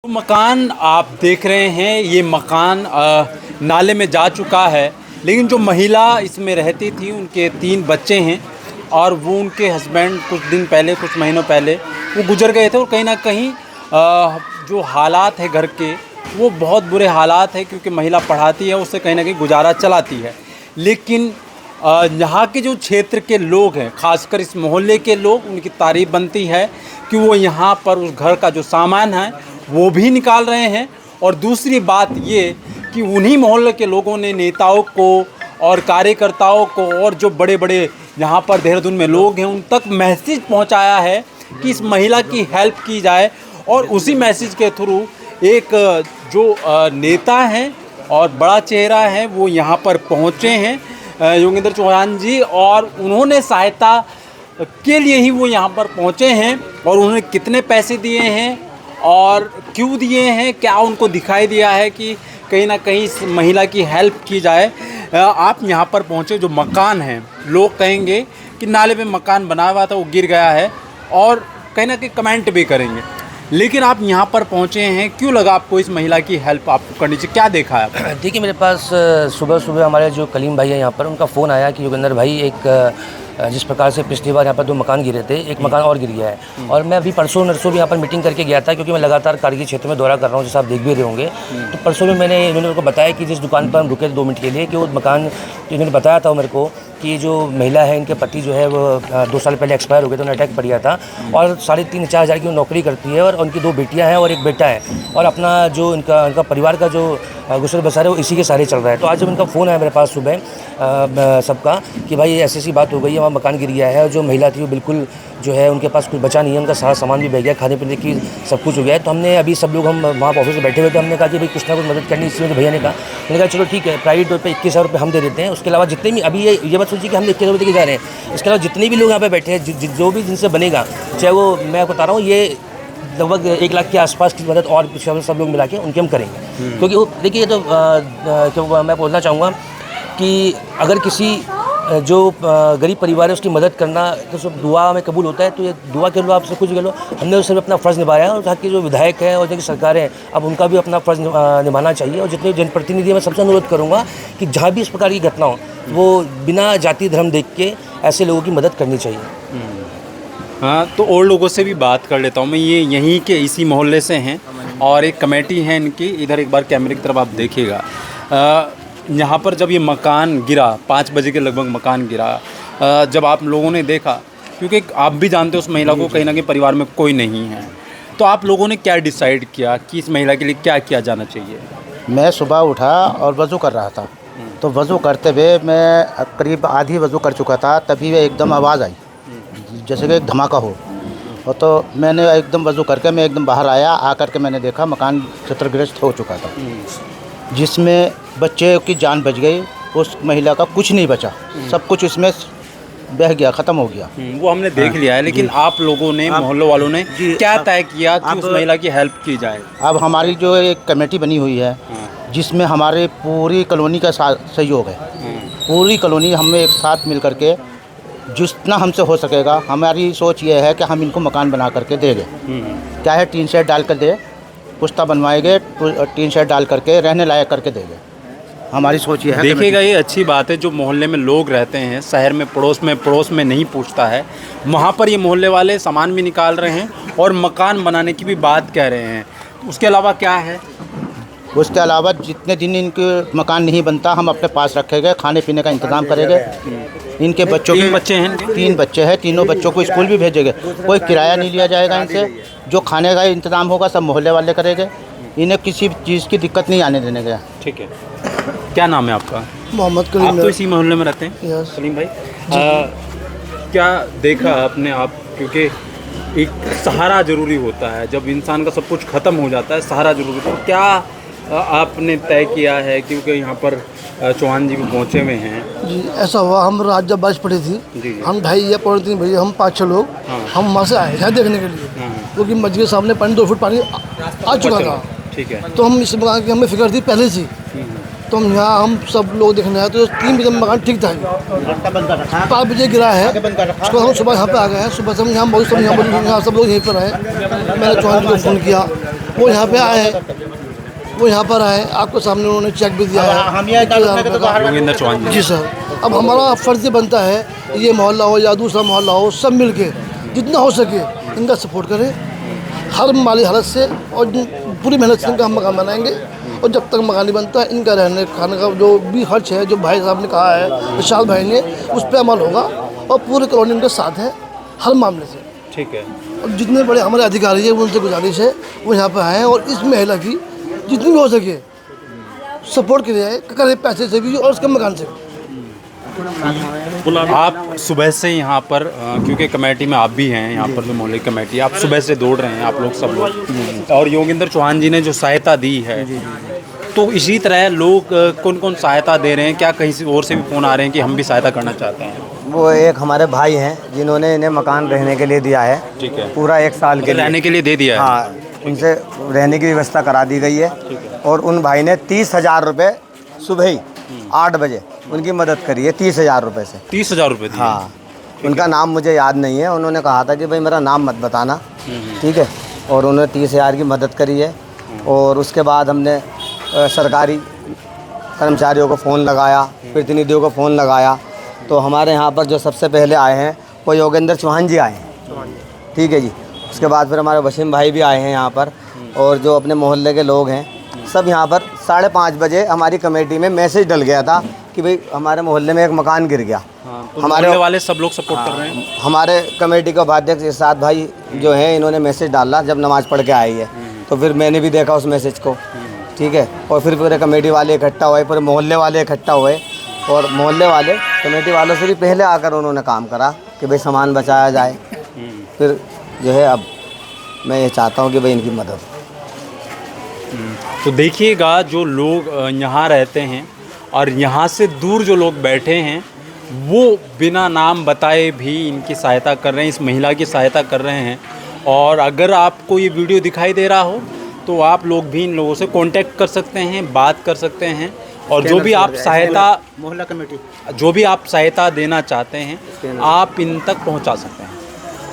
मकान आप देख रहे हैं, ये मकान नाले में जा चुका है। लेकिन जो महिला इसमें रहती थी, उनके 3 बच्चे हैं और वो उनके हस्बैंड कुछ दिन पहले, कुछ महीनों पहले वो गुजर गए थे। और कहीं ना कहीं जो हालात है घर के, वो बहुत बुरे हालात है, क्योंकि महिला पढ़ाती है, उससे कहीं ना कहीं गुजारा चलाती है। लेकिन यहाँ के जो क्षेत्र के लोग हैं, ख़ासकर इस मोहल्ले के लोग, उनकी तारीफ़ बनती है कि वो यहाँ पर उस घर का जो सामान है वो भी निकाल रहे हैं। और दूसरी बात ये कि उन्हीं मोहल्ले के लोगों ने नेताओं को और कार्यकर्ताओं को और जो बड़े बड़े यहाँ पर देहरादून में लोग हैं, उन तक मैसेज पहुँचाया है कि इस महिला की हेल्प की जाए। और उसी मैसेज के थ्रू एक जो नेता हैं और बड़ा चेहरा है, वो यहाँ पर पहुँचे हैं, योगेंद्र चौहान जी, और उन्होंने सहायता के लिए ही वो यहाँ पर पहुँचे हैं। और उन्होंने कितने पैसे दिए हैं और क्यों दिए हैं, क्या उनको दिखाई दिया है कि कहीं ना कहीं इस महिला की हेल्प की जाए। आप यहाँ पर पहुँचे, जो मकान है, लोग कहेंगे कि नाले में मकान बना हुआ था, वो गिर गया है, और कहीं ना कहीं कमेंट भी करेंगे। लेकिन आप यहाँ पर पहुँचे हैं, क्यों लगा आपको इस महिला की हेल्प आपको करनी चाहिए, क्या देखा है आपने? देखिए, मेरे पास सुबह सुबह हमारे जो कलीम भाई हैं यहाँ पर, उनका फ़ोन आया कि योगेंद्र भाई, एक जिस प्रकार से पिछली बार यहाँ पर 2 मकान गिरे थे, एक मकान और गिर गया है। और मैं अभी परसों नरसों भी यहाँ पर मीटिंग करके गया था, क्योंकि मैं लगातार कारगिल क्षेत्र में दौरा कर रहा हूँ, जैसे आप देख भी रहे होंगे। तो परसों में मैंने इन्होंने को बताया कि जिस दुकान पर हम रुके 2 मिनट के लिए, कि वो मकान इन्होंने बताया था मेरे को कि जो महिला है, इनके पति जो है वो 2 साल पहले एक्सपायर हो गए थे, उन्हें अटैक पड़ गया था। और 3.5-4 हज़ार की वो नौकरी करती है, और उनकी 2 बेटियां हैं और एक बेटा है। और अपना जो इनका परिवार का जो गुजर बसर है, वो इसी के सहारे चल रहा है। तो आज जब उनका फ़ोन आया मेरे पास सुबह सबका कि भाई ऐसी ऐसी बात हो गई है, वहाँ मकान गिर गया है, और जो महिला थी वो बिल्कुल जो है, उनके पास कुछ बचा नहीं है, उनका सारा सामान भी बह गया, खाने पीने की सब कुछ हो गया है। तो हमने अभी सब लोग हम वहाँ ऑफिस में बैठे हुए थे, हमने कहा कि भाई कुछ ना कुछ मदद करनी चाहिए। तो भैया ने कहा चलो ठीक है, प्राइवेट तौर पर 21,000 रुपये हम दे देते हैं। उसके अलावा जितने भी अभी ये मत सोचिए कि हम 21,000 रुपये जा रहे हैं, इसके अलावा जितने भी लोग यहाँ पर बैठे हैं, जो भी जिनसे बनेगा, चाहे वो, मैं बता रहा हूँ, ये लगभग 1 लाख के आसपास की मदद और सब लोग मिला के उनके हम करेंगे। क्योंकि देखिए, तो मैं बोलना चाहूँगा कि अगर किसी जो गरीब परिवार है, उसकी मदद करना तो सब दुआ में कबूल होता है। तो ये दुआ के लो, आपसे कुछ कर लो, हमने उस समय अपना फ़र्ज़ निभाया है। और यहाँ के जो विधायक हैं और जो सरकारें हैं, अब उनका भी अपना फ़र्ज़ निभाना चाहिए। और जितने जनप्रतिनिधि हैं, मैं सबसे अनुरोध करूँगा कि जहाँ भी इस प्रकार की घटना हो, वो बिना जाति धर्म देख के ऐसे लोगों की मदद करनी चाहिए। हाँ, तो और लोगों से भी बात कर लेता हूँ मैं। ये यहीं के इसी मोहल्ले से हैं, और एक कमेटी है इनकी। इधर एक बार कैमरे की तरफ आप देखिएगा। यहाँ पर जब ये मकान गिरा, 5 बजे के लगभग मकान गिरा, जब आप लोगों ने देखा, क्योंकि आप भी जानते हो उस महिला को, कहीं ना कहीं परिवार में कोई नहीं है, तो आप लोगों ने क्या डिसाइड किया कि इस महिला के लिए क्या किया जाना चाहिए? मैं सुबह उठा और वज़ू कर रहा था। तो वज़ू करते हुए मैं करीब आधी वज़ू कर चुका था, तभी एकदम आवाज़ आई जैसे कि एक धमाका हो। और तो मैंने एकदम वज़ू करके मैं एकदम बाहर आया, आकर के मैंने देखा मकान क्षतिग्रस्त हो चुका था, जिसमें बच्चे की जान बच गई, उस महिला का कुछ नहीं बचा, सब कुछ इसमें बह गया, ख़त्म हो गया। वो हमने देख लिया है। लेकिन आप लोगों ने, मोहल्ले वालों ने क्या तय किया कि उस महिला की हेल्प की जाए? अब हमारी जो एक कमेटी बनी हुई है, जिसमें हमारे पूरी कॉलोनी का सहयोग है। पूरी कॉलोनी हम एक साथ मिल करके जितना हमसे हो सकेगा, हमारी सोच ये है कि हम इनको मकान बना करके देंगे। क्या है, टीन शेड डाल कर दे, पुश्ता बनवाएंगे, टीन शेड डाल करके रहने लायक करके देंगे। हमारी सोच ये है। देखिएगा, ये अच्छी बात है, जो मोहल्ले में लोग रहते हैं, शहर में पड़ोस में नहीं पूछता है, वहाँ पर ये मोहल्ले वाले सामान भी निकाल रहे हैं और मकान बनाने की भी बात कह रहे हैं। उसके अलावा क्या है? उसके अलावा जितने दिन इनके मकान नहीं बनता, हम अपने पास रखेंगे, खाने पीने का इंतज़ाम करेंगे। इनके बच्चों के 3 बच्चे हैं, 3 बच्चे हैं, तीनों बच्चों को स्कूल भी भेजेंगे। कोई किराया नहीं लिया जाएगा इनसे। जो खाने का इंतज़ाम होगा सब मोहल्ले वाले करेंगे। इन्हें किसी चीज़ की दिक्कत नहीं आने देने का। ठीक है। क्या नाम है आपका? मोहम्मद कलीम। आप तो इसी मोहल्ले में रहते हैं? यस। कलीम भाई, क्या देखा आपने? आप, क्योंकि एक सहारा ज़रूरी होता है, जब इंसान का सब कुछ ख़त्म हो जाता है, सहारा ज़रूरी होता है। क्या आपने तय किया है, क्योंकि यहाँ पर चौहान जी भी पहुँचे हुए हैं? जी, ऐसा हुआ, हम रात जब बारिश पड़ी थी, जी। हम 2.5 या 3 भैया, हम 5-6 लोग, हम वहाँ से आए थे देखने के लिए, क्योंकि मस्जिद के सामने पानी 2 फुट पानी आ चुका था। ठीक है। तो हम इस मकान की हमें फिक्र थी पहले से। तो हम यहाँ हम सब लोग देखने आए, तो 3 बजे मकान ठीक था, 5 बजे गिरा है। उसको हम सुबह यहाँ पे आ गए हैं। सुबह से हम यहाँ बहुत सब यहाँ सब लोग यहीं पर आए। मैंने चौहान जी को फ़ोन किया, वो यहाँ पे आए हैं, वो यहाँ पर आए, आपके सामने उन्होंने चेक भी दिया है। हम ये योगेंद्र चौहान जी। जी सर, अब हमारा फ़र्ज़ बनता है ये मोहल्ला हो या दूसरा मोहल्ला हो, सब मिल के जितना हो सके इनका सपोर्ट करें हर माली हालत से, और पूरी मेहनत से इनका हम मकान बनाएंगे। और जब तक मकान नहीं बनता इनका रहने खाने का जो भी खर्च है, जो भाई साहब ने कहा है, विशाल भाई ने, उस पर अमल होगा और पूरे कॉलोनी उनके साथ है हर मामले से। ठीक है। और जितने बड़े हमारे अधिकारी हैं उनसे गुजारिश है वो यहाँ पर आएँ और इस महिला की जितनी भी हो सके सपोर्ट करें पैसे से भी और उसके मकान से भी। आप सुबह से यहाँ पर क्योंकि कमेटी में आप भी हैं, यहाँ पर जो मोहल्ले कमेटी, आप सुबह से दौड़ रहे हैं, आप लोग सब लोग, और योगेंद्र चौहान जी ने जो सहायता दी है, तो इसी तरह लोग कौन कौन सहायता दे रहे हैं? क्या कहीं से और से भी फ़ोन आ रहे हैं कि हम भी सहायता करना चाहते हैं? वो एक हमारे भाई हैं जिन्होंने इन्हें मकान रहने के लिए दिया है। ठीक है। पूरा 1 साल के लिए रहने के लिए दे दिया है। हाँ, उनसे रहने की व्यवस्था करा दी गई है। और उन भाई ने 30,000 रुपये सुबह ही 8 बजे उनकी मदद करी है, 30,000 रुपये से। 30,000 रुपये दिए? हाँ, उनका नाम मुझे याद नहीं है। उन्होंने कहा था कि भाई मेरा नाम मत बताना, ठीक है। और उन्होंने 30,000 की मदद करी है। और उसके बाद हमने सरकारी कर्मचारियों को फ़ोन लगाया, प्रतिनिधियों को फ़ोन लगाया, तो हमारे यहाँ पर जो सबसे पहले आए हैं वो योगेंद्र चौहान जी आए हैं, ठीक है जी। उसके बाद फिर हमारे वसीम भाई भी आए हैं यहाँ पर, और जो अपने मोहल्ले के लोग हैं सब यहाँ पर 5:30 बजे हमारी कमेटी में मैसेज डल गया था कि भाई हमारे मोहल्ले में एक मकान गिर गया। तो हमारे वाले सब लोग सपोर्ट कर रहे हैं। हमारे कमेटी के उपाध्यक्ष इरशाद भाई जो हैं इन्होंने मैसेज डाला जब नमाज़ पढ़ के आई है, तो फिर मैंने भी देखा उस मैसेज को, ठीक है। और फिर पूरे कमेटी वाले इकट्ठा हुए, पूरे मोहल्ले वाले इकट्ठा हुए, और मोहल्ले वाले कमेटी वालों से भी पहले आकर उन्होंने काम करा कि भाई सामान बचाया जाए। फिर जो है अब मैं ये चाहता हूँ कि भाई इनकी मदद। तो देखिएगा, जो लोग यहाँ रहते हैं और यहाँ से दूर जो लोग बैठे हैं वो बिना नाम बताए भी इनकी सहायता कर रहे हैं, इस महिला की सहायता कर रहे हैं। और अगर आपको ये वीडियो दिखाई दे रहा हो तो आप लोग भी इन लोगों से कांटेक्ट कर सकते हैं, बात कर सकते हैं, और जो भी आप सहायता, मोहल्ला कमेटी, जो भी आप सहायता देना चाहते हैं आप इन तक पहुंचा सकते हैं।